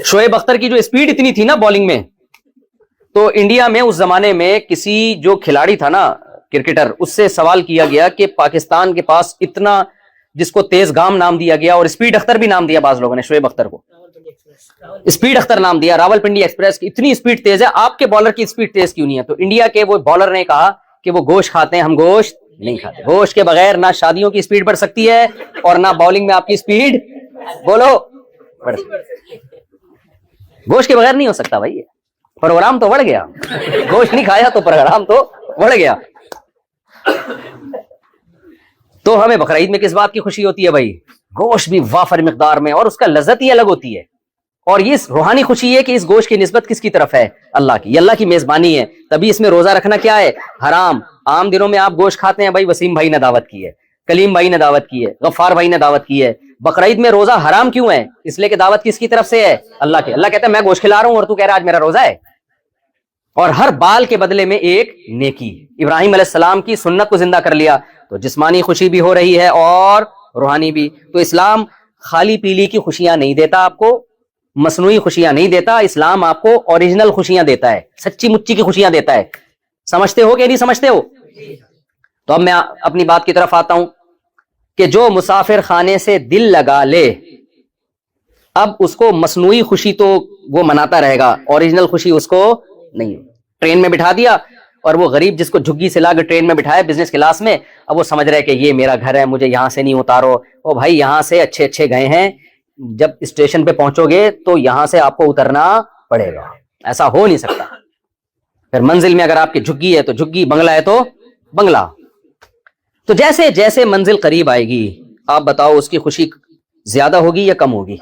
شعیب اختر کی جو اسپیڈ اتنی تھی نا بولنگ میں، تو انڈیا میں اس زمانے میں کسی جو کھلاڑی تھا نا کرکٹر، اس سے سوال کیا گیا کہ پاکستان کے پاس اتنا، جس کو تیز گام نام دیا گیا اور اسپیڈ اختر بھی نام دیا بعض لوگوں نے شعیب اختر کو، اسپیڈ اختر نام دیا، راول پنڈی ایکسپریس کی اتنی اسپیڈ تیز ہے، آپ کے بالر کی اسپیڈ تیز کیوں نہیں ہے؟ تو انڈیا کے وہ بالر نے کہا کہ وہ گوشت کھاتے ہیں، ہم گوشت نہیں کھاتے، گوشت کے بغیر نہ شادیوں کی اسپیڈ بڑھ سکتی ہے اور نہ بالنگ میں آپ کی اسپیڈ بولو بڑھ سکتی، گوشت کے بغیر نہیں ہو سکتا بھائی، پروگرام تو بڑھ گیا، گوشت نہیں کھایا تو پروگرام تو بڑھ گیا۔ تو ہمیں بقرعید میں کس بات کی خوشی ہوتی ہے بھائی؟ گوشت بھی وافر مقدار میں، اور اس کا لذت ہی الگ ہوتی ہے، اور یہ روحانی خوشی ہے کہ اس گوشت کی نسبت کس کی طرف ہے؟ اللہ کی، یہ اللہ کی میزبانی ہے، تبھی اس میں روزہ رکھنا کیا ہے؟ حرام۔ عام دنوں میں آپ گوشت کھاتے ہیں بھائی، وسیم بھائی نے دعوت کی ہے، کلیم بھائی نے دعوت کی ہے، غفار بھائی نے دعوت کی ہے، بقرعید میں روزہ حرام کیوں ہے؟ اس لیے کہ دعوت کس کی طرف سے ہے؟ اللہ کی، اللہ کہتا ہے میں گوشت کھلا رہا ہوں اور تو کہہ رہا آج میرا روزہ ہے، اور ہر بال کے بدلے میں ایک نیکی۔ ابراہیم علیہ السلام کی سنت کو زندہ کر لیا تو جسمانی خوشی بھی ہو رہی ہے اور روحانی بھی۔ تو اسلام خالی پیلی کی خوشیاں نہیں دیتا آپ کو، مصنوعی خوشیاں نہیں دیتا، اسلام آپ کو اوریجنل خوشیاں دیتا ہے، سچی مچی کی خوشیاں دیتا ہے۔ سمجھتے ہو کہ نہیں سمجھتے ہو؟ تو اب میں اپنی بات کی طرف آتا ہوں کہ جو مسافر خانے سے دل لگا لے، اب اس کو مصنوعی خوشی تو وہ مناتا رہے گا، اوریجنل خوشی اس کو نہیں۔ ٹرین میں بٹھا دیا اور وہ غریب جس کو جھگی سے لا کے ٹرین میں بٹھایا بزنس کلاس میں، اب وہ سمجھ رہے کہ یہ میرا گھر ہے، مجھے یہاں سے نہیں اتارو۔ او بھائی یہاں سے اچھے اچھے گئے ہیں، جب اسٹیشن پہ پہنچو گے تو یہاں سے آپ کو اترنا پڑے گا، ایسا ہو نہیں سکتا۔ پھر منزل میں اگر آپ کی جھگی ہے تو جھگی، بنگلہ ہے تو بنگلہ۔ تو جیسے جیسے منزل قریب آئے گی، آپ بتاؤ اس کی خوشی زیادہ ہوگی یا کم ہوگی؟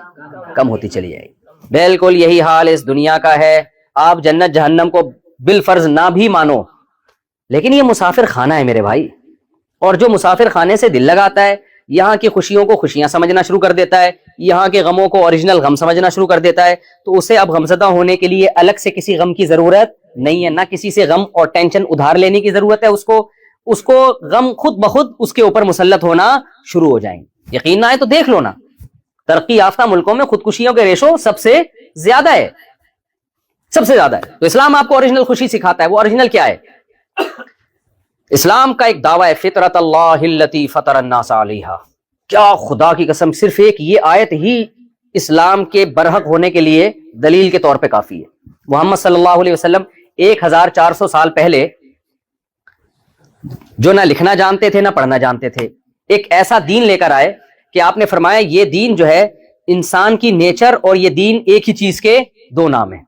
کم ہوتی چلی جائے گی۔ بالکل یہی حال اس دنیا کا ہے۔ آپ جنت جہنم کو بالفرض نہ بھی مانو، لیکن یہ مسافر خانہ ہے میرے بھائی، اور جو مسافر خانے سے دل لگاتا ہے، یہاں کی خوشیوں کو خوشیاں سمجھنا شروع کر دیتا ہے، یہاں کے غموں کو اوریجنل غم سمجھنا شروع کر دیتا ہے، تو اسے اب غمزدہ ہونے کے لیے الگ سے کسی غم کی ضرورت نہیں ہے، نہ کسی سے غم اور ٹینشن ادھار لینے کی ضرورت ہے، اس کو غم خود بخود اس کے اوپر مسلط ہونا شروع ہو جائیں گے۔ یقین نہ ہے تو دیکھ لو نا، ترقی یافتہ ملکوں میں خودکشیوں کے ریشو سب سے زیادہ ہے، سب سے زیادہ ہے۔ تو اسلام آپ کو اوریجنل خوشی سکھاتا ہے، وہ اوریجنل کیا ہے؟ اسلام کا ایک دعویٰ ہے، فطرت اللہ التی فطر الناس علیہا۔ کیا خدا کی قسم، صرف ایک یہ آیت ہی اسلام کے برحق ہونے کے لیے دلیل کے طور پہ کافی ہے۔ محمد صلی اللہ علیہ وسلم 1400 سال پہلے جو نہ لکھنا جانتے تھے نہ پڑھنا جانتے تھے، ایک ایسا دین لے کر آئے کہ آپ نے فرمایا یہ دین جو ہے انسان کی نیچر اور یہ دین ایک ہی چیز کے دو نام ہیں۔